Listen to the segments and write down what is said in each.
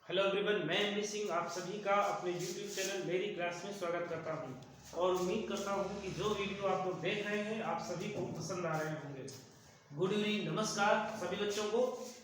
Hello everyone, मैं MB Singh आप सभी का अपने यूट्यूब चैनल मेरी क्लास में स्वागत करता हूं और उम्मीद करता हूं कि जो वीडियो आप लोग देख रहे हैं आप सभी को पसंद आ रहे होंगे। गुड इवनिंग, नमस्कार सभी बच्चों को।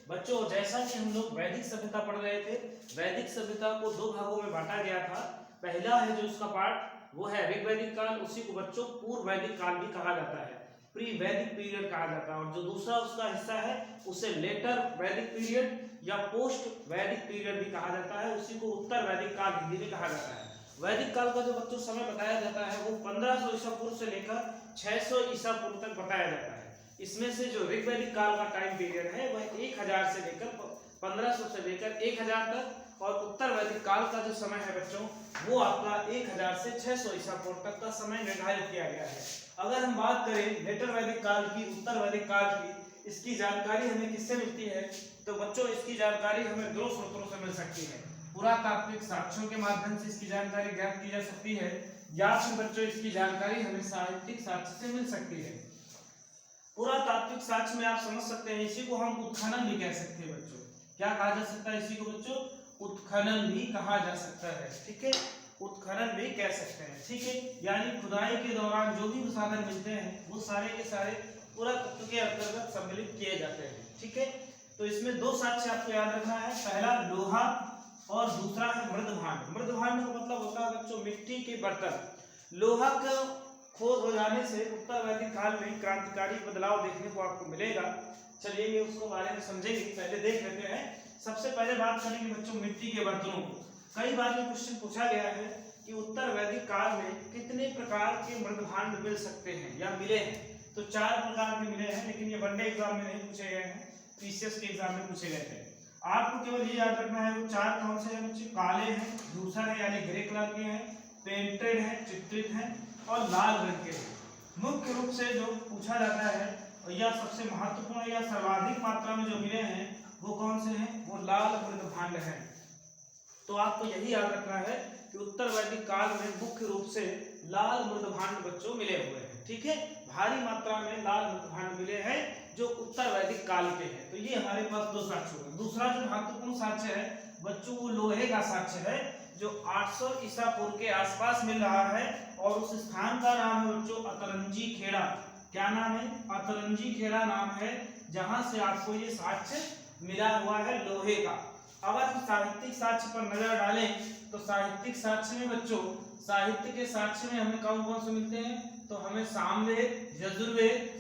बच्चों, जैसा कि हम लोग वैदिक सभ्यता पढ़ रहे थे, वैदिक सभ्यता को दो भागों में बांटा गया था। पहला है जो उसका पार्ट वो है ऋग्वैदिक काल, उसी को बच्चों पूर्व वैदिक काल भी कहा जाता है, प्री वैदिक पीरियड कहा जाता है। और जो दूसरा उसका हिस्सा है उसे लेटर वैदिक पीरियड या पोस्ट वैदिक पीरियड भी कहा जाता है, उसी को उत्तर वैदिक काल हिंदी में कहा जाता है। वैदिक काल का जो बच्चों समय बताया जाता है वो 1500 ईसा पूर्व से लेकर 600 ईसा पूर्व तक बताया जाता है। इसमें से जो ऋग्वैदिक काल का टाइम पीरियड है वह 1000 से लेकर 1500 से लेकर 1000 तक, और उत्तर वैदिक काल का जो समय है बच्चों वो आपका 1000 से 600 ईसा पूर्व तक का समय निर्धारित किया गया है। अगर हम बात करें लेटर वैदिक काल की, उत्तर वैदिक काल की, इसकी जानकारी हमें किससे मिलती है? तो बच्चों इसकी जानकारी हमें दो स्रोतों से मिल सकती है। पुरातात्विक साक्ष्यों के माध्यम से इसकी जानकारी ज्ञात की जा सकती है, या फिर बच्चों इसकी जानकारी हमें साहित्यिक साक्ष्य से मिल सकती है। पुरातात्विक साक्ष्य में आप समझ सकते हैं, इसी को हम उत्खनन भी कह सकते हैं बच्चों। क्या कहा जा सकता है इसी को बच्चों? उत्खनन भी कहा जा सकता है। ठीक है, उत्खनन भी कह सकते हैं। ठीक है, यानी खुदाई के दौरान जो भी साधन मिलते हैं वो सारे के सारे पुरातत्व के अंतर्गत सम्मिलित किए जाते हैं। ठीक है, तो इसमें दो साक्ष्य आपको याद रखना है, पहला लोहा और दूसरा है मृदभांड। मृदभांड का मतलब होता है बच्चों मिट्टी के बर्तन। लोहा का खोज हो जाने से उत्तर वैदिक काल में क्रांतिकारी बदलाव देखने को आपको मिलेगा। चलिए ये उसको बारे में समझेंगे, पहले देख लेते हैं। सबसे पहले बात करेंगे बच्चों मिट्टी के बर्तनों को। कई बार ये क्वेश्चन पूछा गया है कि उत्तर वैदिक काल में कितने प्रकार के मृदभांड मिल सकते हैं या मिले हैं। तो 4 प्रकार के मिले हैं, लेकिन ये वनडे एग्जाम में नहीं पूछे गए हैं, पीसीएस के एग्जाम में पूछे गए थे। आपको केवल ये याद रखना है वो 4 कौन से हैं बच्चे? काले हैं, धूसर है यानी ग्रे कलर के हैं, पेंटेड है, चित्रित हैं, और लाल रंग के हैं। मुख्य रूप से जो पूछा जाता है या सबसे महत्वपूर्ण या सर्वाधिक मात्रा में जो मिले हैं वो कौन से हैं? वो लाल मृदभांड हैं। तो आपको यही याद रखना है कि उत्तर वैदिक काल में मुख्य रूप से लाल मृदभांड बच्चों मिले हुए हैं। ठीक है, भारी मात्रा में लाल मृदभांड मिले हैं जो उत्तर वैदिक काल के हैं। तो ये हमारे पास दो साक्ष्य हो गए। दूसरा जो महत्वपूर्ण साक्ष्य है बच्चों वो लोहे का साक्ष्य है, जो 800 ईसा पूर्व के आसपास मिल रहा है, और उस स्थान का नाम है बच्चों अतरंजी खेड़ा। क्या नाम है? अतरंजी खेड़ा नाम है, जहां से आपको ये साक्ष्य मिला हुआ है लोहे का। अगर हम साहित्यिक साक्ष्य पर नजर डालें तो साहित्यिक साक्ष्य में बच्चों, साहित्य के साक्ष्य में हमें कौन कौन से मिलते हैं? तो हमें सामवेद, यजुर्वेद,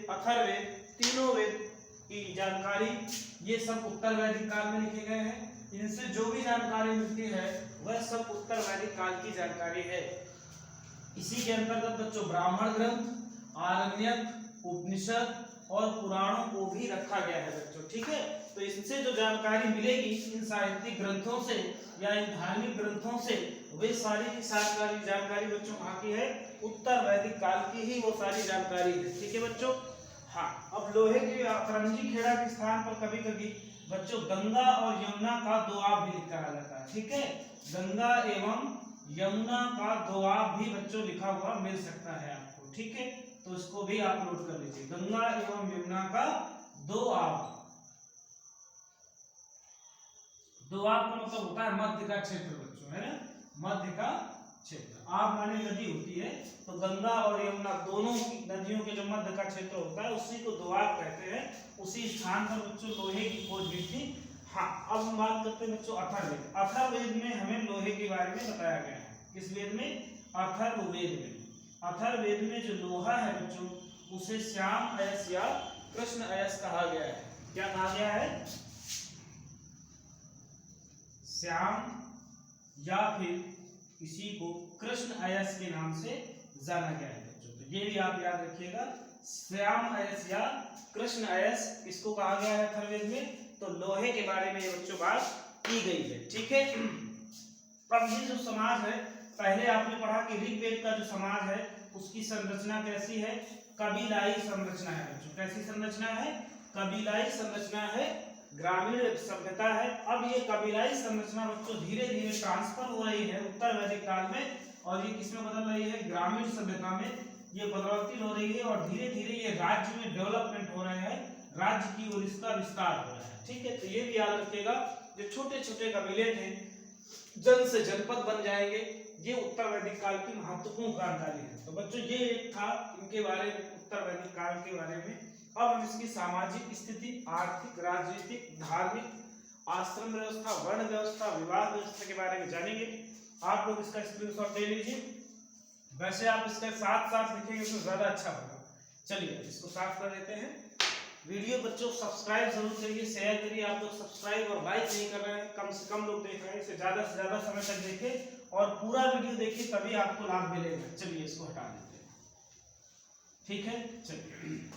अथर्ववेद, तीनों वेद की जानकारी, ये सब उत्तर वैदिक काल में लिखे गए हैं। इनसे जो भी जानकारी मिलती है वह सब उत्तर वैदिक काल की जानकारी है। इसी के अंतर्गत बच्चों ब्राह्मण ग्रंथ, आरण्यक, उपनिषद और पुराणों को भी रखा गया है बच्चों। ठीक है, तो इससे जो जानकारी मिलेगी इन साहित्यिक ग्रंथों से या इन धार्मिक ग्रंथों से, वे सारी की सारी जानकारी बच्चों कहाँ की है? उत्तर वैदिक काल की ही वो सारी जानकारी है। ठीक है बच्चों। हाँ, अब लोहे के अतरंजी खेड़ा के स्थान पर कभी कभी बच्चों गंगा और यमुना का दोआब भी लिखा जाता है। ठीक है, गंगा एवं यमुना का दोआब भी बच्चों लिखा हुआ मिल सकता है आपको। ठीक है, तो इसको भी आप नोट कर लीजिए, गंगा एवं यमुना का दोआब। दोआब का मतलब होता है मध्य का क्षेत्र बच्चों, है ना? मध्य का क्षेत्र। आब माने नदी होती है, तो गंगा और यमुना दोनों की नदियों के जो मध्य का क्षेत्र होता है उसी को दोआब कहते हैं। उसी स्थान पर बच्चों लोहे की खोज हुई थी। हाँ, अब हम बात करते हैं बच्चों अथर्ववेद। अथर्ववेद में हमें लोहे के बारे में बताया गया है। किस वेद में? अथर्ववेद में। अथर्ववेद में जो लोहा है बच्चों उसे श्याम अयस या कृष्ण अयस कहा गया है। क्या कहा गया है? श्याम या फिर इसी को कृष्ण अयस के नाम से जाना गया है बच्चों। तो ये भी आप याद रखिएगा, श्याम अयस या कृष्ण अयस इसको कहा गया है अथर्ववेद में। तो लोहे के बारे में ये बच्चों बात की गई है। ठीक है, अब ये जो समाज है, पहले आपने पढ़ा कि ऋग्वेद का जो समाज है उसकी संरचना कैसी है? कबीलाई संरचना है बच्चों। कैसी संरचना है? कबीलाई संरचना है, ग्रामीण सभ्यता है। अब ये कबीलाई संरचना बच्चों धीरे धीरे ट्रांसफर हो रही है उत्तर वैदिक काल में, और ये किसमें बदल रही है? ग्रामीण सभ्यता में ये बदलाव हो रही है, और धीरे धीरे ये राज्य में डेवलपमेंट हो रहे हैं। राज्य की ओर इसका विस्तार हो रहा है। ठीक है, तो ये भी याद रखिएगा, जो छोटे छोटे कबीले थे जन से जनपद बन जाएंगे, ये उत्तर वैदिक काल की महत्वपूर्ण जानकारी है। तो बच्चों ये एक था इनके बारे में, उत्तर वैदिक काल के बारे में। अब हम इसकी सामाजिक स्थिति, आर्थिक, राजनीतिक, धार्मिक, आश्रम व्यवस्था, वर्ण व्यवस्था, विवाह व्यवस्था के बारे में जानेंगे। आप लोग इसका स्क्रीनशॉट ले लीजिए। वैसे आप इसके साथ साथ लिखेंगे तो ज्यादा अच्छा होगा। चलिए इसको साफ कर देते हैं। वीडियो बच्चों सब्सक्राइब जरूर करिए, शेयर करिए। आप लोग सब्सक्राइब और लाइक नहीं कर रहे हैं, कम से कम लोग देख रहे हैं, इसे ज्यादा से ज्यादा समय तक देखें और पूरा वीडियो देखिए, तभी आपको लाभ मिलेगा। चलिए इसको हटा देते हैं। ठीक है, चलिए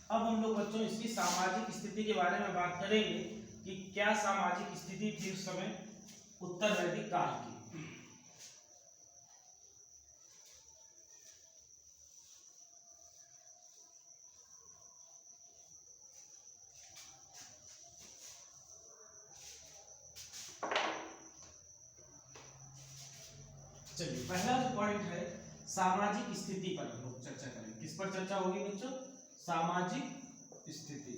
अब हम लोग बच्चों इसकी सामाजिक स्थिति के बारे में बात करेंगे कि क्या सामाजिक स्थिति थी उस समय उत्तर वैदिक काल की। चलिए पहला जो पॉइंट है सामाजिक स्थिति पर हम लोग चर्चा करेंगे। किस पर चर्चा होगी बच्चों? सामाजिक स्थिति।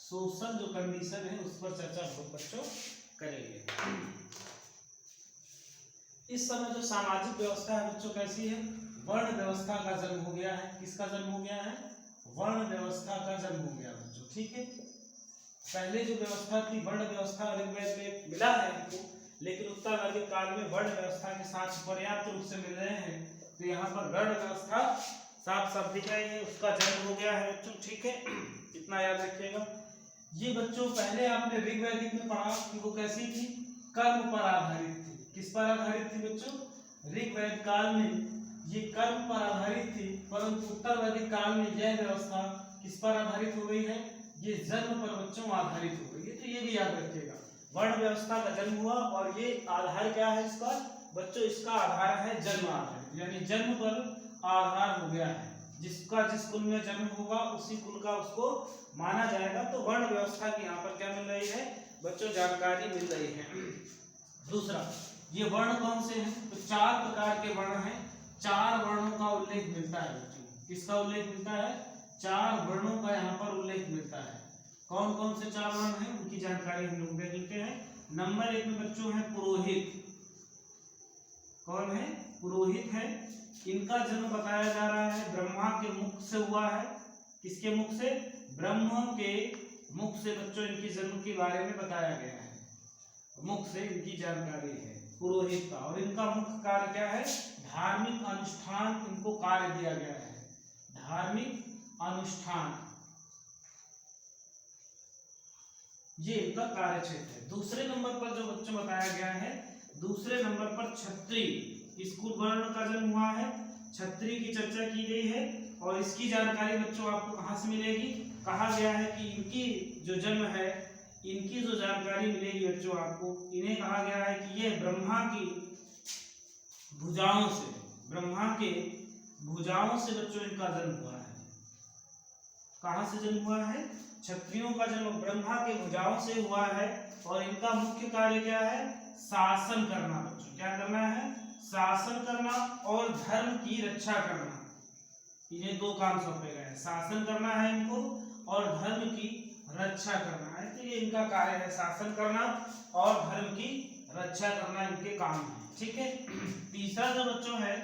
सोशल जो कंडीशन है उस पर चर्चा हम लोग बच्चों करेंगे। इस समय जो सामाजिक व्यवस्था है बच्चों कैसी है? वर्ण व्यवस्था का जन्म हो गया है। किसका जन्म हो गया है? वर्ण व्यवस्था का जन्म हो गया बच्चों। ठीक है, पहले जो व्यवस्था थी वर्ण व्यवस्था ऋग्वेद में मिला है हमको, लेकिन उत्तर वैदिक काल में वर्ण व्यवस्था के साथ पर्याप्त रूप से मिल रहे हैं। तो यहाँ पर वर्ण व्यवस्था साफ साफ दिख रही है, उसका जन्म हो गया है बच्चों। ठीक है, इतना याद रखिएगा। ये बच्चों पहले आपने ऋग्वैदिक में पढ़ा कि वो कैसी थी? कर्म पर आधारित थी। किस पर आधारित थी बच्चों? ऋग्वैद काल में ये कर्म पर आधारित थी, परंतु उत्तर वैदिक काल में यह व्यवस्था किस पर आधारित हो गई है? ये जन्म पर बच्चों आधारित हो गई है। तो ये भी याद रखिएगा, वर्ण व्यवस्था का जन्म हुआ और ये आधार क्या है इसका बच्चों? इसका आधार है जन्म आधार, यानी जन्म पर आधार हो गया है। जिसका जिस कुल में जन्म होगा उसी कुल का उसको माना जाएगा। तो वर्ण व्यवस्था की यहाँ पर क्या मिल रही है बच्चों? जानकारी मिल रही है। दूसरा, ये वर्ण कौन से हैं? तो 4 प्रकार के वर्ण हैं। 4 वर्णों का उल्लेख मिलता है बच्चों। किसका उल्लेख मिलता है? 4 वर्णों का यहाँ पर उल्लेख मिलता है। कौन कौन से 4 वर्ण हैं उनकी जानकारी हम लोग देख लेते हैं। नंबर 1 में बच्चों है पुरोहित। कौन है? पुरोहित है। इनका जन्म बताया जा रहा है ब्रह्मा के मुख से हुआ है। किसके मुख से? ब्रह्मा के मुख से बच्चों इनके जन्म के बारे में बताया गया है। मुख से इनकी जानकारी है पुरोहित का। और इनका मुख्य कार्य क्या है? धार्मिक अनुष्ठान इनको कार्य दिया गया है। धार्मिक अनुष्ठान ये इनका कार्य क्षेत्र है। दूसरे नंबर पर जो बच्चों बताया गया है, दूसरे नंबर पर क्षत्रिय। इस कुल वर्ण का जन्म हुआ है, क्षत्रिय की चर्चा की गई है। और इसकी जानकारी बच्चों आपको कहां से मिलेगी? कहा गया है कि इनकी जो जन्म है, इनकी जो जानकारी मिलेगी बच्चों आपको, इन्हें कहा गया है कि ये ब्रह्मा की भुजाओं से, ब्रह्मा के भुजाओं से बच्चों इनका जन्म हुआ है। कहां से जन्म हुआ है? क्षत्रियों का जन्म ब्रह्मा के भुजाओं से हुआ है। और इनका मुख्य कार्य क्या है? शासन करना बच्चों। क्या करना है? शासन करना और धर्म की रक्षा करना। इन्हें 2 काम सौंपे गए हैं, शासन करना है इनको और धर्म की रक्षा करना है। तो ये इनका कार्य है, शासन करना और धर्म की रक्षा करना इनके काम है। ठीक है, तीसरा जो बच्चों है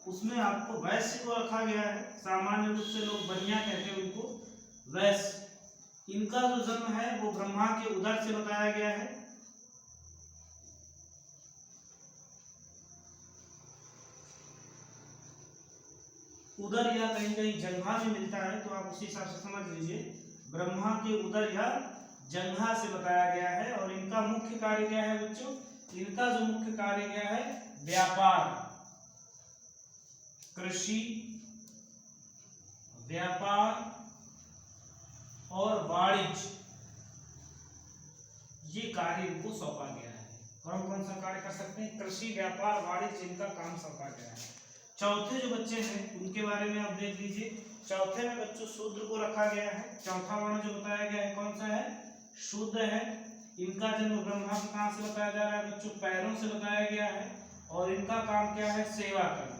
उसमें आपको वैश्य को रखा गया है। सामान्य रूप से लोग बनिया कहते हैं उनको, वैश्य। इनका जो जन्म है वो ब्रह्मा के उदर से बताया गया है। उदर या कहीं कहीं जंघा में मिलता है, तो आप उसी हिसाब से समझ लीजिए। ब्रह्मा के उदर या जंघा से बताया गया है। और इनका मुख्य कार्य क्या है बच्चों? इनका जो मुख्य कार्य क्या है? व्यापार, कृषि, व्यापार और वाणिज्य, ये कार्य इनको सौंपा गया है। कौन कौन सा कार्य कर सकते हैं? कृषि, व्यापार, वाणिज्य, इनका काम सौंपा गया है। चौथे जो बच्चे हैं उनके बारे में आप देख लीजिए। चौथे में बच्चों शूद्र को रखा गया है। चौथा वर्ण जो बताया गया है कौन सा है? शूद्र है। इनका जन्म ब्रह्मा के कहां से बताया जा रहा है बच्चों? पैरों से बताया गया है। और इनका काम क्या है? सेवा करना।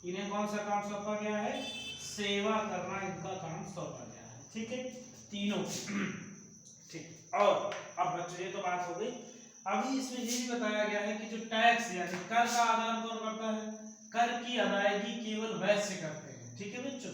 इन्हें कौन सा काम सौंपा गया है? सेवा करना इनका काम सौंपा गया है। ठीक है, तीनों। ठीक, और अब बच्चों ये तो बात हो गई। अभी इसमें ये भी बताया गया है कि जो टैक्स यानी कर का आदान कौन करता है? कर की अदायगी केवल वैश्य करते हैं। ठीक है बच्चों,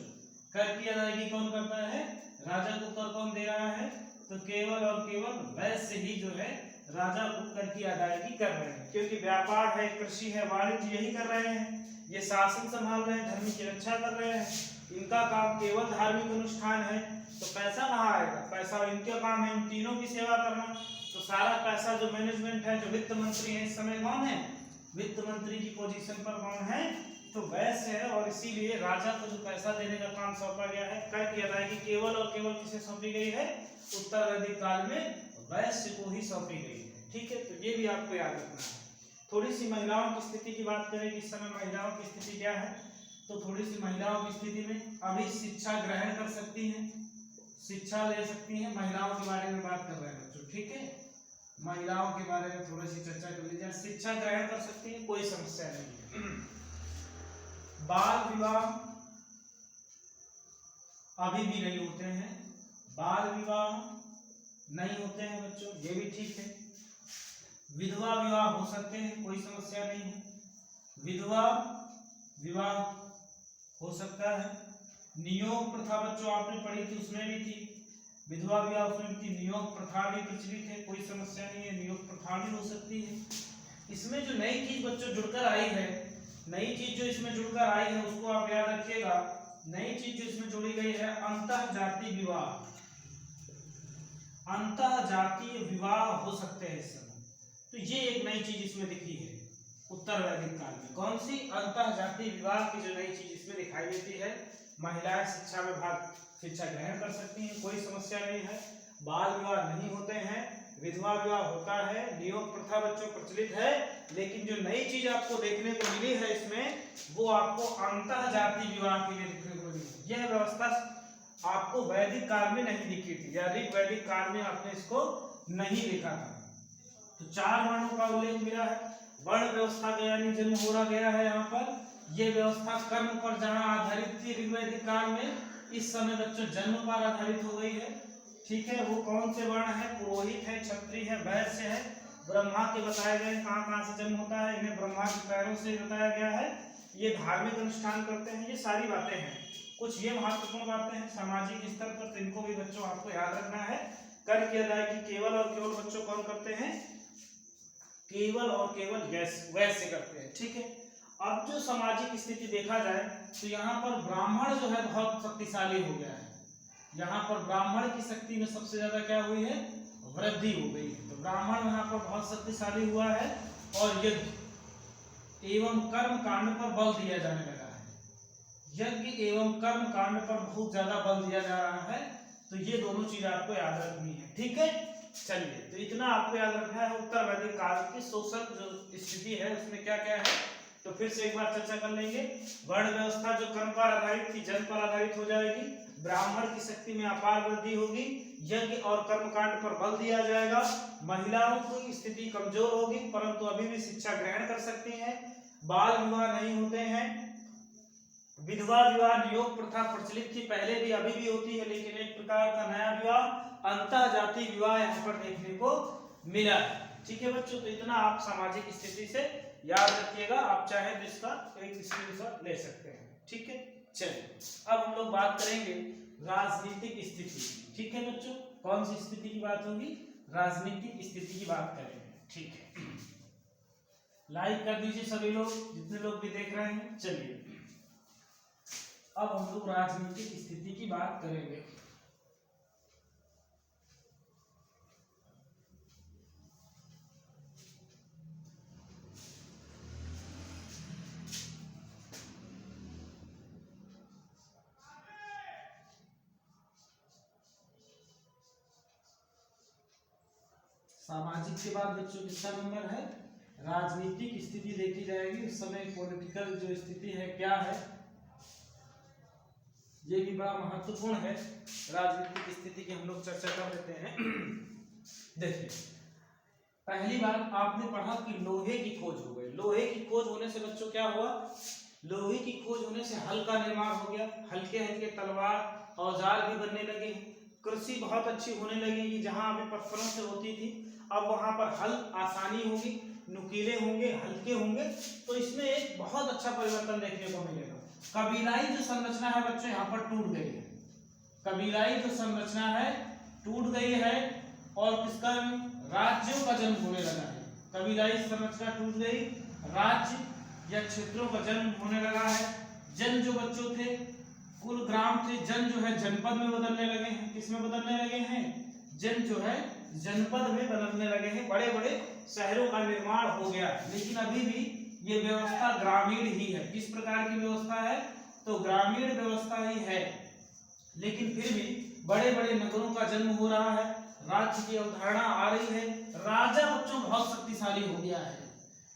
कर की अदायगी कौन करता है? राजा को कर कौन दे रहा है? तो केवल और केवल वैश्य ही जो है राजा को कर की अदायगी कर रहे हैं, क्योंकि व्यापार है, कृषि है, वाणिज्य यही कर रहे हैं। ये शासन संभाल रहे हैं, धर्म की रक्षा कर रहे हैं। इनका काम केवल धार्मिक अनुष्ठान है, तो पैसा कहाँ आएगा? पैसा इनका काम है इन तीनों की सेवा करना। तो सारा पैसा जो मैनेजमेंट है, जो वित्त मंत्री है इस समय कौन है? वित्त मंत्री की पोजीशन पर कौन है? तो वैश्य है। और इसीलिए राजा को जो पैसा देने का काम सौंपा गया है, कर की अदायगी केवल और केवल किसे सौंपी गई है? उत्तर वैदिक काल में वैश्य को ही सौंपी गई है। ठीक है, तो ये भी आपको याद रखना है। थोड़ी सी महिलाओं की स्थिति की बात करें कि इस समय महिलाओं की स्थिति क्या है, तो थोड़ी सी महिलाओं की स्थिति में अभी शिक्षा ग्रहण कर सकती हैं, शिक्षा ले सकती हैं। महिलाओं के बारे में बात कर रहे हैं बच्चों। ठीक है, महिलाओं के बारे में थोड़ी सी चर्चा कर लीजिए। शिक्षा ग्रहण कर सकती है, कोई समस्या नहीं है। बाल विवाह अभी भी नहीं होते हैं, बाल विवाह नहीं होते हैं बच्चों, ये भी ठीक है। विधवा विवाह हो सकते हैं, कोई समस्या नहीं है। विधवा विवाह हो सकता है। नियोग प्रथा बच्चों आपने पढ़ी थी, उसमें भी थी विधवा विवाह, उसमें भी थी। नियोग प्रथा भी प्रचलित है, कोई समस्या नहीं है, नियोग प्रथा भी हो सकती है। इसमें जो नई चीज बच्चों जुड़कर आई है, नई चीज जो इसमें जुड़कर आई है उसको आप याद रखिएगा। नई चीज जो इसमें जोड़ी गई है, अंतः जातीय विवाह। अंतः जातीय विवाह हो सकते हैं इस समय। तो ये एक नई चीज इसमें दिखी है उत्तर वैदिक काल में। कौन सी? अंतः जातीय विवाह की जो नई चीज इसमें दिखाई देती है। महिलाएं शिक्षा में शिक्षा ग्रहण कर सकती हैं, कोई समस्या नहीं है। बाल विवाह नहीं होते हैं, विधवा विवाह होता है, नियोग प्रथा बच्चों प्रचलित है। लेकिन जो नई चीज आपको देखने को मिली है इसमें, वो आपको अंतः जातीय विवाह के लिए देखने को मिली। यह व्यवस्था आपको वैदिक काल में नहीं दिखी थी, या ऋग वैदिक काल में आपने इसको नहीं देखा था। तो 4 वर्णों का उल्लेख मिला है। वर्ण व्यवस्था का यानी जन्म हो रहा गया है यहाँ पर। यह व्यवस्था कर्म पर जहाँ आधारित थी ऋग्वैदिक काल में, इस समय बच्चों जन्म पर आधारित हो गई है। ठीक है, वो कौन से वर्ण है? पुरोहित है, क्षत्रिय है, वैश्य है। ब्रह्मा के बताए गए कहाँ कहाँ से जन्म होता है, इन्हें ब्रह्मा के पैरों से बताया गया है। ये धार्मिक अनुष्ठान करते हैं, ये सारी बातें हैं। कुछ ये महत्वपूर्ण बातें हैं सामाजिक स्तर पर, तो इनको भी बच्चों आपको याद रखना है। कर की अदायगी केवल और केवल बच्चों कौन करते हैं? केवल और केवल वैश्य करते हैं। ठीक है, अब जो सामाजिक स्थिति देखा जाए तो यहाँ पर ब्राह्मण जो है बहुत शक्तिशाली हो गया है। यहाँ पर ब्राह्मण की शक्ति में सबसे ज्यादा क्या हुई है? वृद्धि हो गई है। तो ब्राह्मण यहाँ पर बहुत शक्तिशाली हुआ है और यज्ञ एवं कर्म कांड पर बल दिया जाने लगा है। यज्ञ एवं कर्म कांड पर बहुत ज्यादा बल दिया जा रहा है। तो ये दोनों चीज आपको याद रखनी है। ठीक है, चलिए, तो इतना आपको याद रखना है। उत्तर वैदिक काल की सोशल जो स्थिति है उसमें क्या क्या है, तो फिर से एक बार चर्चा कर लेंगे। वर्ण व्यवस्था जो कर्म पर आधारित थी, जन्म पर आधारित हो जाएगी। ब्राह्मण की शक्ति में अपार वृद्धि होगी। यज्ञ और कर्मकांड पर बल दिया जाएगा। महिलाओं की स्थिति कमजोर होगी, परंतु अभी भी शिक्षा ग्रहण कर सकती हैं। बाल विवाह नहीं होते हैं। विधवा विवाह नियोग प्रथा प्रचलित थी पहले भी, अभी भी होती है, लेकिन एक प्रकार का नया विवाह अंतः जातीय विवाह यहाँ पर देखने को मिला है। ठीक है बच्चों, तो इतना आप सामाजिक स्थिति से याद रखिएगा। आप चाहे तो इसका एक स्क्रीनशॉट ले सकते हैं। ठीक है, चलिए अब हम लोग बात करेंगे राजनीतिक स्थिति। ठीक है बच्चों, कौन सी स्थिति की बात होगी? राजनीतिक स्थिति की बात करेंगे। ठीक है, लाइक कर दीजिए सभी लोग, जितने लोग भी देख रहे हैं। चलिए अब हम लोग राजनीतिक स्थिति की बात करेंगे। सामाजिक के बाद बच्चों कितना नंबर है? राजनीतिक स्थिति देखी जाएगी। उस समय पॉलिटिकल जो स्थिति है क्या है, ये भी बड़ा महत्वपूर्ण है। राजनीतिक स्थिति की हम लोग चर्चा कर लेते हैं। देखिए, पहली बात आपने पढ़ा कि लोहे की खोज हो गई। लोहे की खोज होने से बच्चों क्या हुआ, लोहे की खोज होने से हल का निर्माण हो गया, हल्के हल्के तलवार औजार भी बनने लगे, कृषि बहुत अच्छी होने लगेगी। जहां अभी पत्थरों से होती थी अब वहां पर हल आसानी होगी, नुकीले होंगे, हल्के होंगे। तो इसमें एक बहुत अच्छा परिवर्तन देखने को मिलेगा। कबीलाई जो संरचना है बच्चों यहाँ पर टूट गई है, कबीलाई जो संरचना है टूट गई है और किसका राज्यों का जन्म होने लगा है। कबीलाई संरचना टूट गई, राज्य या क्षेत्रों का जन्म होने लगा है। जन जो बच्चों थे कुल ग्राम थे, जन जो है जनपद में बदलने लगे हैं। किस में बदलने लगे हैं, जन जो है जनपद में बदलने लगे हैं, बड़े बड़े शहरों का निर्माण हो गया। लेकिन अभी भी ये व्यवस्था ग्रामीण ही है। किस प्रकार की व्यवस्था है, तो ग्रामीण व्यवस्था ही है। लेकिन फिर भी बड़े बड़े नगरों का जन्म हो रहा है, राज्य की अवधारणा आ रही है। राजा बच्चों बहुत शक्तिशाली हो गया है,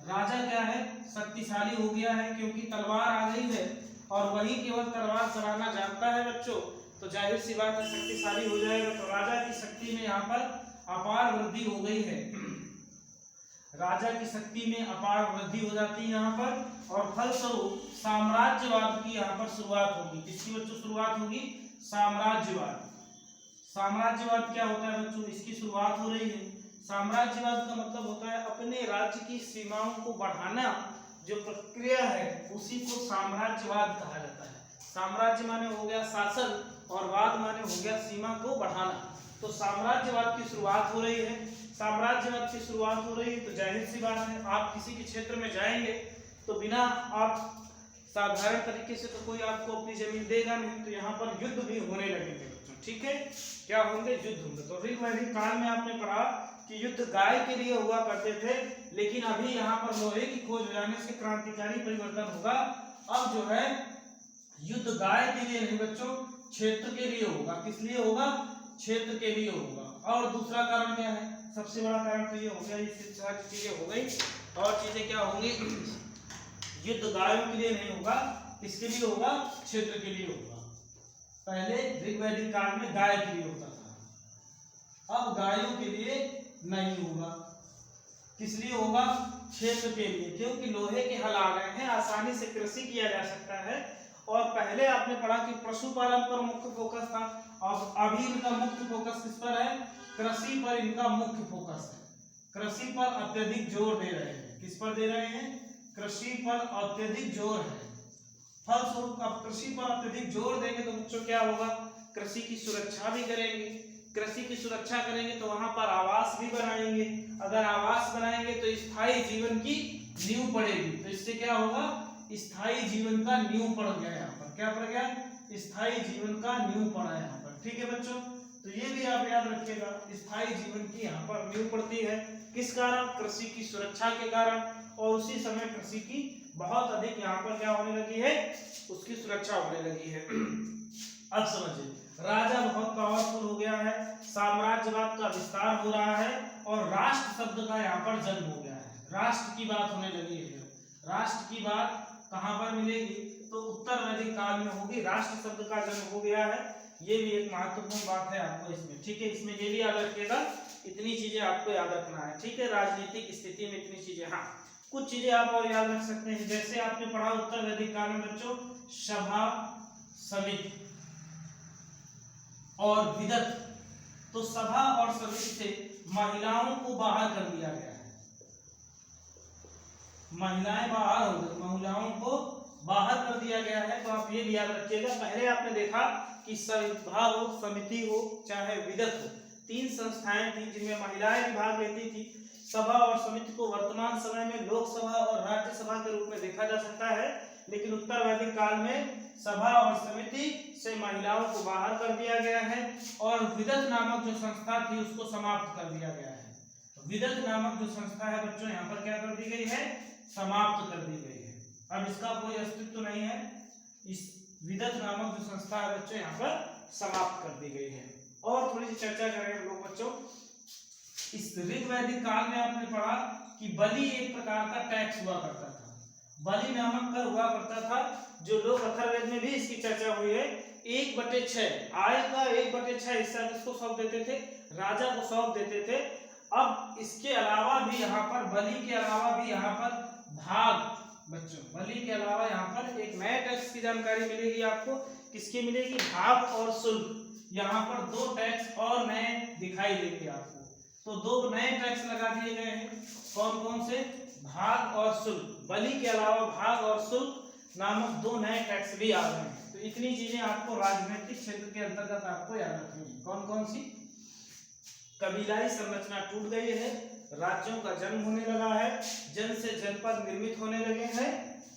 राजा क्या है, शक्तिशाली हो गया है, क्योंकि तलवार आ गई है और वही केवल तलवार चलाना जानता है बच्चों, तो जाहिर सी बात है शक्तिशाली हो जाएगा। तो राजा की शक्ति में यहाँ पर अपार वृद्धि हो गई है, राजा की शक्ति में अपार वृद्धि हो जाती है यहाँ पर, और फलस्वरूप साम्राज्यवाद की यहाँ पर शुरुआत होगी। किसकी बच्चों शुरुआत होगी, साम्राज्यवाद। साम्राज्यवाद क्या होता है बच्चों, इसकी शुरुआत हो रही है। साम्राज्यवाद का मतलब होता है अपने राज्य की सीमाओं को बढ़ाना, जो प्रक्रिया है उसी को साम्राज्यवाद कहा जाता है। साम्राज्य माने हो गया शासन और वाद माने हो गया सीमा को बढ़ाना। तो साम्राज्यवाद की शुरुआत हो रही है। साम्राज्यवाद की शुरुआत हो रही है तो जाहिर सी बात है आप किसी के क्षेत्र में जाएंगे तो बिना आप साधारण तरीके से तो कोई आपको अपनी जमीन देगा नहीं, तो यहाँ पर युद्ध भी होने लगेंगे बच्चों। ठीक है, क्या होंगे, युद्ध होंगे। तो ऋग्वैदिक काल में आपने पढ़ा कि युद्ध गाय के लिए हुआ करते थे, लेकिन अभी यहाँ पर लोहे की खोज हो जाने से क्रांतिकारी परिवर्तन होगा। अब जो है युद्ध गाय के लिए नहीं बच्चों, क्षेत्र के लिए होगा। किस लिए होगा, क्षेत्र के लिए होगा। और दूसरा कारण क्या है, सबसे बड़ा कारण तो ये हो गया, ये चीजें हो गई। और चीजें क्या होंगी, युद्ध गायों के लिए नहीं होगा, किसके लिए होगा, क्षेत्र के लिए होगा। पहले ऋग्वैदिक काल में गाय के लिए होता था, अब गायों के लिए नहीं होगा। किस लिए होगा, क्षेत्र के लिए, क्योंकि लोहे के हल आ गए हैं, आसानी से कृषि किया जा सकता है। और पहले आपने पढ़ा कि पशुपालन पर मुख्य फोकस था, अब अभी इनका मुख्य फोकस किस पर है, कृषि पर इनका मुख्य फोकस है। कृषि पर अत्यधिक जोर दे रहे हैं। किस पर दे रहे हैं, कृषि पर अत्यधिक जोर है। फलस्वरूप अब कृषि पर अत्यधिक जोर देंगे तो बच्चों क्या होगा, कृषि की सुरक्षा भी करेंगे। कृषि की सुरक्षा करेंगे तो वहां पर आवास भी बनाएंगे। अगर आवास बनाएंगे तो स्थायी जीवन की नींव पड़ेगी। तो इससे क्या होगा, स्थायी जीवन का नींव पड़ गया। यहाँ पर क्या पड़ गया, स्थायी जीवन का नींव पड़ा यहाँ पर। ठीक है बच्चों, तो ये भी आप याद रखिएगा, स्थायी जीवन की यहाँ पर नींव पड़ती है। किस कारण, कृषि की सुरक्षा के कारण। और उसी समय कृषि की बहुत अधिक यहाँ पर क्या होने लगी है, उसकी सुरक्षा होने लगी है। अब समझिए, राजा बहुत पावरफुल हो गया है, साम्राज्यवाद का विस्तार हो रहा है और राष्ट्र शब्द का यहाँ पर जन्म हो गया है। राष्ट्र की बात होने लगी है। राष्ट्र की बात कहाँ पर मिलेगी, तो उत्तर वैदिक काल में होगी। राष्ट्र शब्द का जन्म हो गया है, ये भी एक महत्वपूर्ण बात है आपको इसमें। ठीक है, इसमें ये भी याद रखिएगा, इतनी चीजें आपको याद रखना है। ठीक है, राजनीतिक स्थिति में इतनी चीजें। हाँ, कुछ चीजें आप और याद रख सकते हैं, जैसे आपने पढ़ा उत्तर वैदिक काल में बच्चों, सभा, समिति और विदत। तो सभा और समिति से महिलाओं को बाहर कर दिया गया है, महिलाएं बाहर हो गई, महिलाओं को बाहर कर दिया गया है। तो आप ये भी याद रखिएगा, पहले आपने देखा कि सभा हो, समिति हो, चाहे विदत हो, तीन संस्थाएं थी जिनमें महिलाएं भी भाग लेती थी। सभा और समिति को वर्तमान समय में लोकसभा और राज्यसभा के रूप में देखा जा सकता है, लेकिन उत्तर वैदिक काल में सभा और समिति से महिलाओं को बाहर कर दिया गया है और विदत नामक जो संस्था थी उसको समाप्त कर दिया गया है। विदत नामक जो संस्था है बच्चों यहाँ पर क्या कर दी गई है, समाप्त कर दी गई है। अब इसका कोई अस्तित्व नहीं है। इस विदत नामक जो संस्था है बच्चों यहाँ पर समाप्त कर दी गई है। और थोड़ी सी चर्चा करें हम लोग बच्चों, इस ऋग्वैदिक काल में आपने पढ़ा कि बलि एक प्रकार का टैक्स हुआ करता था। बलि नामक कर हुआ करता था, जो लोग अथर्ववेद में भी इसकी चर्चा हुई है। 1/6 आय का 1/6 हिस्सा किसको सौंप देते थे, राजा को सौंप देते थे। अब इसके अलावा भी यहाँ पर बलि के अलावा भी यहाँ पर भाग, बच्चों बलि के अलावा यहाँ पर एक नए टैक्स की जानकारी मिलेगी आपको। किसकी मिलेगी? भाग और शुल्क। यहाँ पर 2 टैक्स और नए दिखाई देंगे आपको। तो 2 नए टैक्स लगा दिए गए हैं। कौन कौन से? भाग और शुल्क। बलि के अलावा भाग और शुल्क नामक 2 नए टैक्स भी आ रहे हैं। तो इतनी चीजें आपको राजनीतिक क्षेत्र के अंतर्गत आपको याद रखनी है। कौन कौन सी? कबीलाई संरचना टूट गई है, राज्यों का जन्म होने लगा है, जन से जनपद निर्मित होने लगे हैं,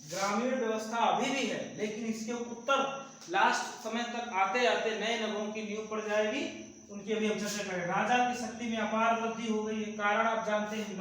ग्रामीण व्यवस्था अभी भी है लेकिन इसके उत्तर लास्ट समय तक आते आते नए नगरों की नींव पड़ जाएगी। उनकी अभी हम चर्चा करेंगे। राजा की शक्ति में अपार वृद्धि हो गई है। कारण आप जानते हैं,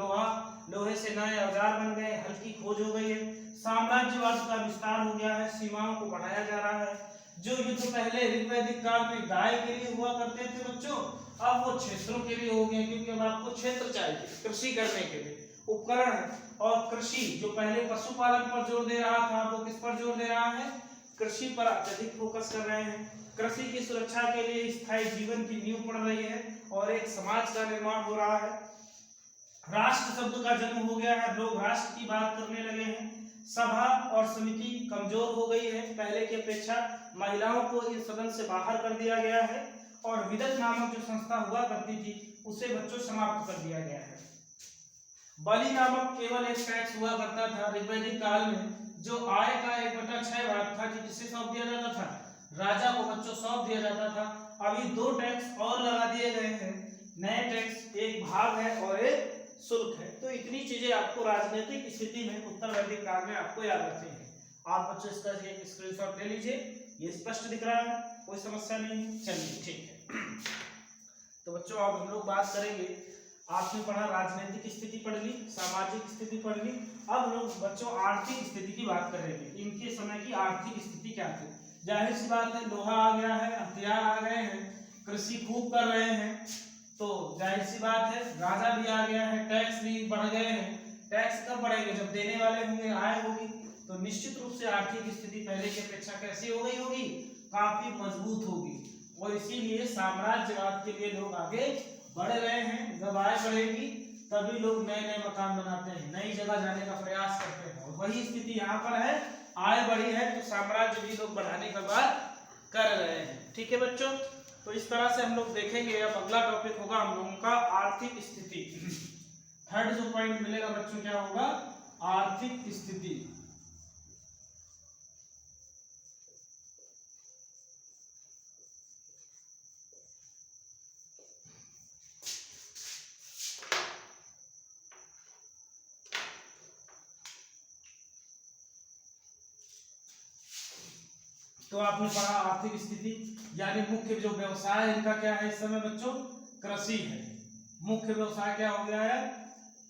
लोहे से नए औजार बन गए, हल्की खोज हो गई है, साम्राज्यवाद का विस्तार हो गया है, सीमाओं को बढ़ाया जा रहा है। जो युद्ध पहले ऋग्वैदिक काल में गाय के लिए हुआ करते थे बच्चों, अब वो क्षेत्रों के लिए हो गए, क्योंकि अब आपको क्षेत्र चाहिए कृषि करने के लिए, उपकरण है। और कृषि जो पहले पशुपालन पर जोर दे रहा था, वो किस पर जोर दे रहा है? कृषि पर अत्यधिक फोकस कर रहे हैं। कृषि की सुरक्षा के लिए स्थायी जीवन की नींव पड़ रही है और एक समाज का निर्माण हो रहा है। राष्ट्र शब्द का जन्म हो गया है, लोग राष्ट्र की बात करने लगे हैं। सभा और समिति कमजोर हो गई है, पहले की अपेक्षा महिलाओं को इस सदन से बाहर कर दिया गया है और विदत नामक जो संस्था हुआ करती थी उसे बच्चों समाप्त कर दिया गया है। बलि नामक केवल एक टैक्स हुआ करता था ऋग्वैदिक काल में, जो आय का 1/6 भाग था, जिसे सौंप दिया जाता था राजा को, बच्चों सौंप दिया जाता था। अभी 2 टैक्स और लगा दिए गए हैं, नए टैक्स, एक भाग है और एक शुल्क है। तो इतनी चीजें आपको राजनीतिक स्थिति में उत्तर वैदिक काल में आपको याद रखनी है। आप बच्चों इसका एक स्क्रीनशॉट ले लीजिए, ये स्पष्ट दिख रहा है, कोई समस्या नहीं है। चलिए ठीक है। तो बच्चों अब हम लोग बात करेंगे, आपने पढ़ा राजनीतिक स्थिति पढ़ ली, सामाजिक स्थिति पढ़ ली, अब लोग बच्चों आर्थिक स्थिति की बात करेंगे। इनके समय की आर्थिक स्थिति क्या थी? जाहिर सी बात है, लोहा आ गया है, हथियार आ गए हैं, कृषि खूब कर रहे हैं, तो जाहिर सी बात है राजा भी आ गया है, टैक्स भी बढ़ गए हैं। टैक्स कब बढ़ेंगे? जब देने वाले होंगे, आय होगी, तो निश्चित रूप से आर्थिक स्थिति पहले की अपेक्षा कैसी हो गई होगी? काफी मजबूत होगी। और इसीलिए साम्राज्यवाद के लिए लोग आगे बढ़ रहे हैं। जब आय बढ़ेगी तभी लोग नए नए मकान बनाते हैं, नई जगह जाने का प्रयास करते हैं, और वही स्थिति यहाँ पर है। आय बढ़ी है तो साम्राज्य भी लोग बढ़ाने का बात कर रहे हैं। ठीक है बच्चों, तो इस तरह से हम लोग देखेंगे। अब अगला टॉपिक होगा हम लोगों का आर्थिक स्थिति। थर्ड जो पॉइंट मिलेगा बच्चों क्या होगा? आर्थिक स्थिति। तो आपने पढ़ा आर्थिक स्थिति, यानी मुख्य जो व्यवसाय है इनका क्या है इस समय बच्चों? कृषि है। मुख्य व्यवसाय क्या हो गया है?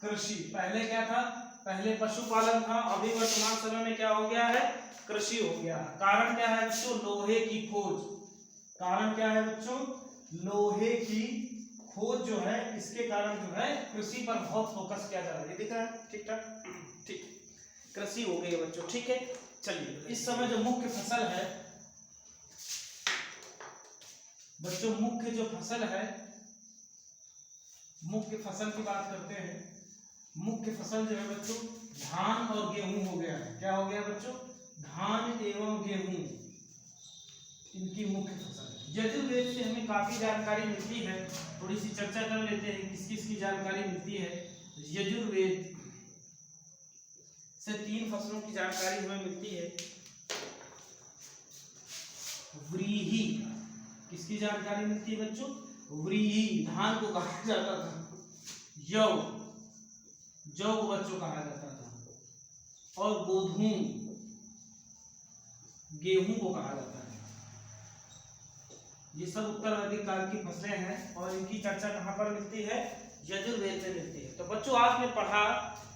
कृषि। पहले क्या था? पहले पशुपालन था, अभी वर्तमान समय में क्या हो गया है? कृषि हो गया। कारण क्या है बच्चों? लोहे की खोज। कारण क्या है बच्चों? लोहे की खोज जो है, इसके कारण जो है कृषि पर बहुत फोकस किया जा रहा है। दिख रहा है? ठीक ठाक, ठीक, कृषि हो गई है बच्चों। ठीक है, चलिए इस समय जो मुख्य फसल है बच्चों, मुख्य जो फसल है, मुख्य फसल की बात करते हैं। मुख्य फसल जो है बच्चों धान और गेहूं हो गया है। क्या हो गया बच्चों? धान एवं गेहूं, इनकी मुख्य फसल है। यजुर्वेद से हमें काफी जानकारी मिलती है, थोड़ी सी चर्चा कर लेते हैं किस किस की जानकारी मिलती है। यजुर्वेद से 3 फसलों की जानकारी हमें मिलती है। व्रीहि, किसकी जानकारी मिलती है बच्चों? व्रीहि, धान को कहा जाता था। यौ, जौ को बच्चों कहा जाता था। और गोधूम, गेहूं को कहा जाता है। ये सब उत्तर वैदिक काल की फसलें हैं और इनकी चर्चा कहां पर मिलती है? यजुर्वेद में मिलती है। तो बच्चों आपने पढ़ा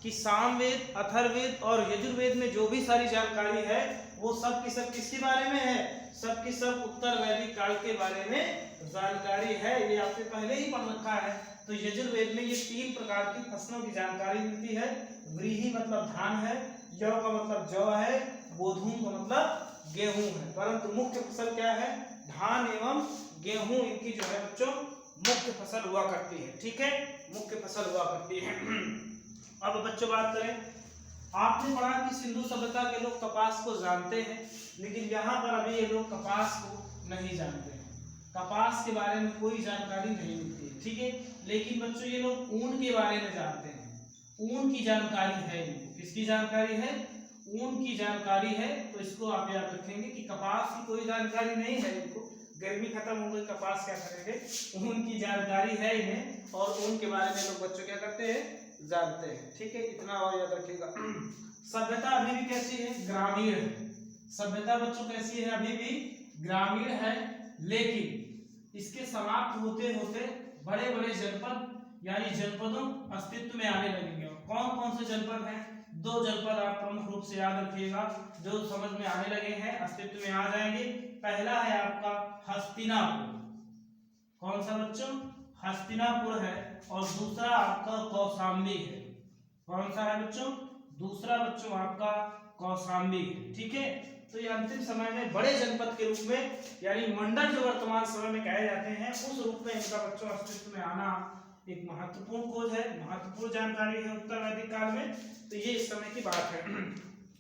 कि सामवेद, अथर्ववेद और यजुर्वेद में जो भी सारी जानकारी है वो सब की सब किसके बारे में है? सब की सब उत्तर वैदिक काल के बारे में जानकारी है। ये आपने पहले ही पढ़ रखा है। तो यजुर्वेद में ये 3 प्रकार की फसलों की जानकारी मिलती है। व्रीहि मतलब धान है, यौ का मतलब जौ है, गोधूम का मतलब गेहूं है। परंतु मुख्य फसल क्या है? धान एवं गेहूं, इनकी जो है बच्चों मुख्य फसल हुआ करती है। ठीक है, मुख्य फसल हुआ करती है। अब बच्चों बात करें, आपने पढ़ा कि सिंधु सभ्यता के लोग कपास को जानते हैं, लेकिन यहाँ पर अभी ये लोग कपास को नहीं जानते हैं, कपास के बारे में कोई जानकारी नहीं मिलती है। ठीक है, लेकिन बच्चों ये लोग ऊन के बारे में जानते हैं, ऊन की जानकारी है इनको। किसकी जानकारी है? ऊन की जानकारी है। तो इसको आप याद रखेंगे कि कपास की कोई जानकारी नहीं है इनको, गर्मी खत्म हो गई, कपास क्या करेंगे, ऊन की जानकारी है इन्हें, और ऊन के बारे में लोग बच्चों क्या करते हैं, जानते हैं। ठीक है, इतना और याद रखिएगा। सभ्यता अभी भी कैसी है? ग्रामीण है। सभ्यता बच्चों कैसी है? अभी भी ग्रामीण है, लेकिन इसके समाप्त होते होते बड़े बड़े जनपद यानी जनपदों अस्तित्व में आने लगेंगे। कौन कौन से जनपद हैं? 2 जनपद आप प्रमुख रूप से याद रखिएगा जो समझ में आने लगे हैं, अस्तित्व में आ जाएंगे। पहला है आपका हस्तिनापुर। कौन सा बच्चों? हस्तिनापुर है। और दूसरा आपका कौशाम्बी है। कौन सा है बच्चों? दूसरा बच्चों आपका कौशाम्बी है। ठीक है, तो ये अंतिम समय में बड़े जनपद के रूप में यानी मंडल जो वर्तमान समय में कहे जाते हैं, उस रूप में इनका बच्चों अस्तित्व में आना एक महत्वपूर्ण खोज है, महत्वपूर्ण जानकारी है उत्तर वैदिक काल में। तो ये इस समय की बात है।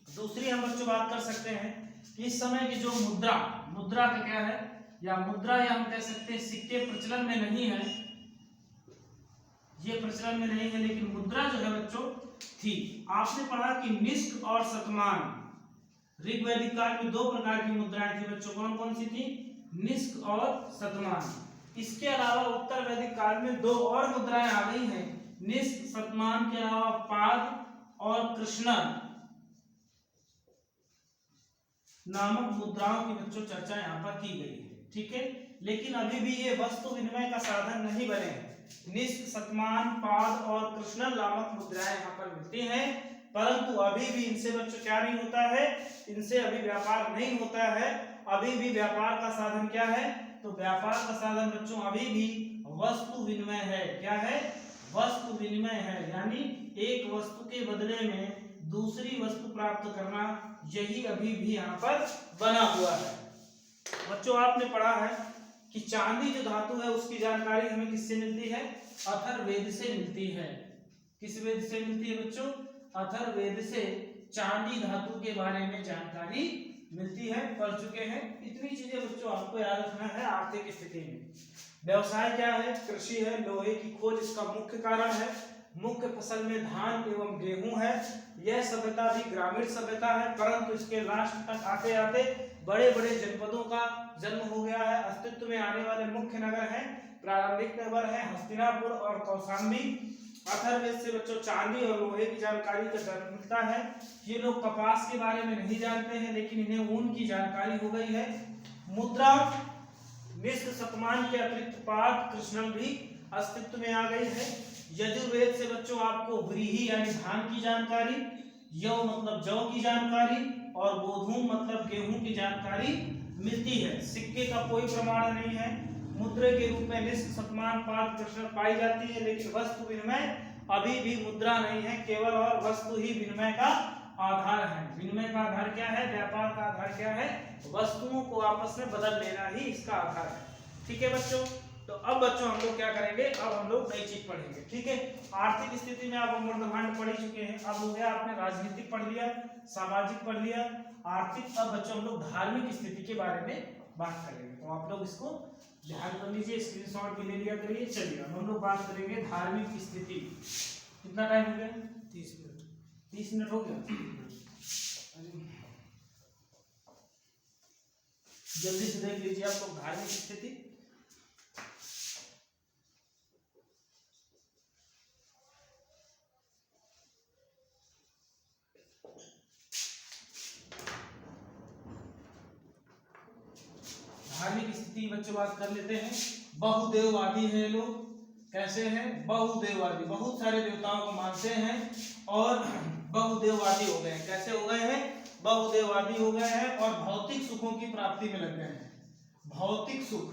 दूसरी हम बच्चों बात कर सकते हैं कि इस समय की जो मुद्रा का क्या है, या मुद्रा या हम कह सकते हैं सिक्के प्रचलन में नहीं है, ये प्रचलन में नहीं है, लेकिन मुद्रा जो है बच्चों थी। आपने पढ़ा कि निष्क और शतमान। ऋग्वैदिक काल में 2 प्रकार की मुद्राएं थी बच्चों, कौन कौन सी थी? निष्क और शतमान। इसके अलावा उत्तर वैदिक काल में 2 और मुद्राएं आ गई हैं। निष्क शतमान के अलावा पाद और कृष्णन नामक मुद्राओं की बच्चों चर्चा यहाँ पर की गई है। ठीक है, लेकिन अभी भी ये वस्तु विनिमय का साधन नहीं बने हैं। निष्क, शतमान, पाद और कृष्णन नामक मुद्राएं यहाँ पर मिलती हैं, परंतु अभी भी इनसे बच्चों क्या नहीं होता है, इनसे अभी व्यापार नहीं होता है। अभी भी व्यापार का साधन क्या है? तो व्यापार का साधन बच्चों अभी भी वस्तु विनिमय है। क्या है? वस्तु विनिमय है, यानी एक वस्तु के बदले में दूसरी वस्तु प्राप्त करना, यही अभी भी यहाँ पर बना हुआ है। बच्चों आपने पढ़ा है कि चांदी जो धातु है उसकी जानकारी हमें किससे मिलती है? अथर्ववेद से मिलती है। किस वेद से मिलती है बच्चों? अथर्ववेद से चांदी धातु के बारे में जानकारी मिलती है, पढ़ चुके हैं। इतनी चीजें बच्चों आपको याद रखना है। आर्थिक स्थिति में व्यवसाय क्या है? कृषि है। लोहे की खोज इसका मुख्य कारण है। मुख्य फसल में धान एवं गेहूं है। यह सभ्यता भी ग्रामीण सभ्यता है, परंतु इसके राष्ट्र तक आते आते बड़े बड़े जनपदों का जन्म हो गया है। अस्तित्व में आने वाले मुख्य नगर हैं, प्रारंभिक नगर है हस्तिनापुर और कौशाम्बी। अथर्ववेद से बच्चों चांदी और लोहे की जानकारी का जन्म मिलता है। ये लोग कपास के बारे में नहीं जानते हैं, लेकिन इन्हें ऊन की जानकारी हो गई है। मुद्रा, निष्क, शतमान के अतिरिक्त पाद, कृष्णन भी अस्तित्व में आ गई है। यजुर्वेद से बच्चों आपको व्रीहि यानी धान की जानकारी, यव मतलब जौ की जानकारी, और गोधूम मतलब गेहूं की जानकारी मिलती है। सिक्के का कोई प्रमाण नहीं है। मुद्रा के रूप में निष्क, शतमान, पाद, कृष्णन पाई जाती है, लेकिन वस्तु विनिमय अभी भी मुद्रा नहीं है, केवल और वस्तु ही विनिमय का आधार है। विनिमय का आधार क्या है? व्यापार का आधार क्या है? वस्तुओं को आपस में बदल लेना ही इसका आधार है। ठीक है बच्चों, तो अब बच्चों हम लोग क्या करेंगे? अब हम लोग नई चीज पढ़ेंगे। ठीक है, आर्थिक स्थिति में आप मूर्धभांड पढ़ चुके हैं। अब हो गया आपने राजनीतिक पढ़ लिया, सामाजिक पढ़ लिया, आर्थिक। अब बच्चों हम लोग धार्मिक स्थिति के बारे में बात करेंगे, तो आप लोग इसको ध्यान कर लीजिए, स्क्रीनशॉट भी ले लिया करिए। चलिए अब हम लोग बात करेंगे धार्मिक स्थिति। कितना टाइम हो गया? 30 मिनट। 30 मिनट हो गया। जल्दी से देख लीजिए आप लोग धार्मिक स्थिति। धार्मिक स्थिति बच्चों बात कर लेते हैं। बहुदेववादी है लोग। कैसे हैं? बहुदेववादी, बहुत सारे देवताओं को मानते हैं और बहुदेववादी हो गए हैं। कैसे हो गए हैं? बहुदेववादी हो गए हैं और भौतिक सुखों की प्राप्ति में लग गए हैं। भौतिक सुख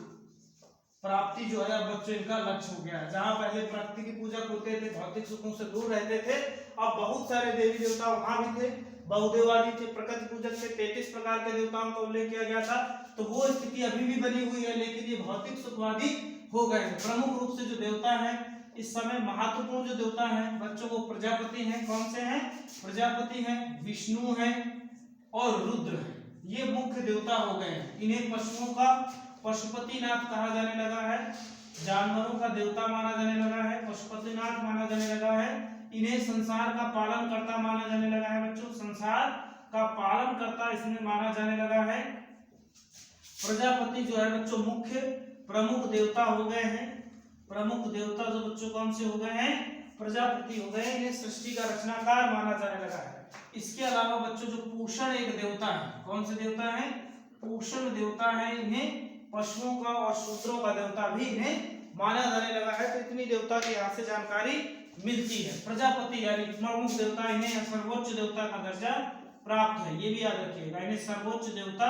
प्राप्ति जो है अब बच्चों इनका लक्ष्य हो गया है। जहां पहले प्रकृति की पूजक होते थे, भौतिक सुखों से दूर रहते थे, अब बहुत सारे देवी देवता वहां भी थे, बहुदेववादी थे, प्रकृति पूजक थे। 33 प्रकार के देवताओं का उल्लेख किया गया था। तो वो स्थिति अभी भी बनी हुई है, लेकिन ये भौतिक सुखवादी हो गए हैं। प्रमुख रूप से जो देवता है इस समय महत्वपूर्ण जो देवता है बच्चों वो प्रजापति हैं। कौन से हैं? प्रजापति हैं, विष्णु हैं और रुद्र हैं। ये मुख्य देवता हो गए हैं। इन्हें पशुओं का पशुपतिनाथ कहा जाने लगा है, जानवरों का देवता माना जाने लगा है, पशुपतिनाथ माना जाने लगा है। इन्हें संसार का पालन करता माना जाने लगा है बच्चों, संसार का पालन करता इसमें माना जाने लगा है। प्रजापति जो है बच्चों मुख्य प्रमुख देवता हो गए हैं। प्रमुख देवता जो बच्चों कौन से हो गए हैं? प्रजापति हो गए। इन्हें सृष्टि का रचनाकार माना जाने लगा है। इसके अलावा बच्चों जो पूषण एक देवता है, कौन से देवता है? पूषण देवता है। इन्हें पशुओं का और शूद्रों का देवता भी इन्हें माना जाने लगा है। तो इतनी देवता की यहाँ से जानकारी मिलती है। प्रजापति यानी प्रमुख देवता, इन्हें सर्वोच्च देवता का दर्जा प्राप्त है, ये भी याद रखिएगा। इन्हें सर्वोच्च देवता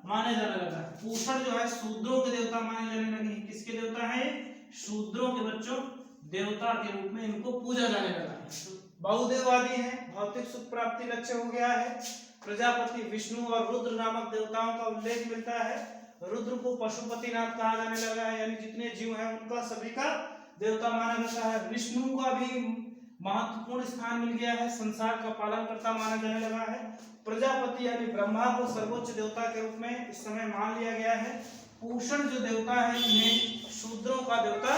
माने जाने लगा है। पूषण जो है शूद्रों के देवता माने जाने लगे हैं। किसके देवता है? शूद्रों के बच्चों देवता के रूप में इनको पूजा जाने लगा है। बहुदेववादी हैं, भौतिक सुख प्राप्ति लक्ष्य हो गया है। प्रजापति, विष्णु और रुद्र नामक देवताओं का उल्लेख मिलता है। रुद्र को पशुपतिनाथ कहा जाने लगा है, यानी जितने जीव हैं उनका सभी का देवता माना जाता है। विष्णु का भी महत्वपूर्ण स्थान मिल गया है, संसार का पालन करता माना जाने लगा है। प्रजापति यानी ब्रह्मा को सर्वोच्च देवता के रूप में इस समय मान लिया गया है। पूषण जो देवता है इन्हें शूद्रों का देवता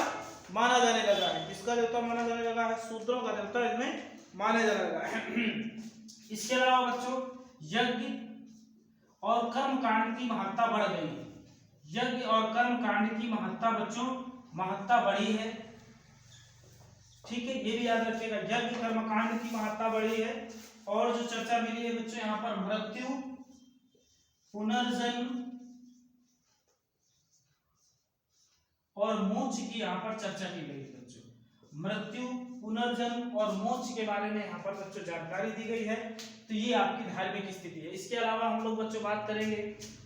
माना जाने लगा है। किसका देवता माना जाने लगा है? शूद्रों का देवता इसमें माने जाने लगा है। इसके अलावा बच्चों यज्ञ और कर्म कांड की महत्ता बढ़ गई है। यज्ञ और कर्म कांड की महत्ता बच्चों महत्ता बढ़ी है, ठीक है, ये भी याद रखिएगा। यज्ञ कर्म कांड की महत्ता बढ़ी है। और जो चर्चा मिली है बच्चों यहाँ पर मृत्यु, पुनर्जन्म और मोक्ष की यहाँ पर चर्चा की गई है बच्चों। मृत्यु, पुनर्जन्म और मोक्ष के बारे में यहाँ पर बच्चों जानकारी दी गई है। तो ये आपकी धार्मिक स्थिति है। इसके अलावा हम लोग बच्चों बात करेंगे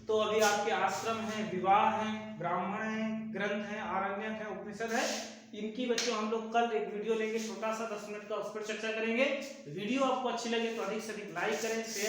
तो अभी आपके आश्रम है, विवाह है, ब्राह्मण है, ग्रंथ है, आरण्यक है, उपनिषद है। इनकी बच्चों हम लोग कल एक वीडियो लेंगे छोटा सा 10 मिनट का, उस पर चर्चा करेंगे। वीडियो आपको अच्छी लगे तो अधिक से अधिक लाइक करें, शेयर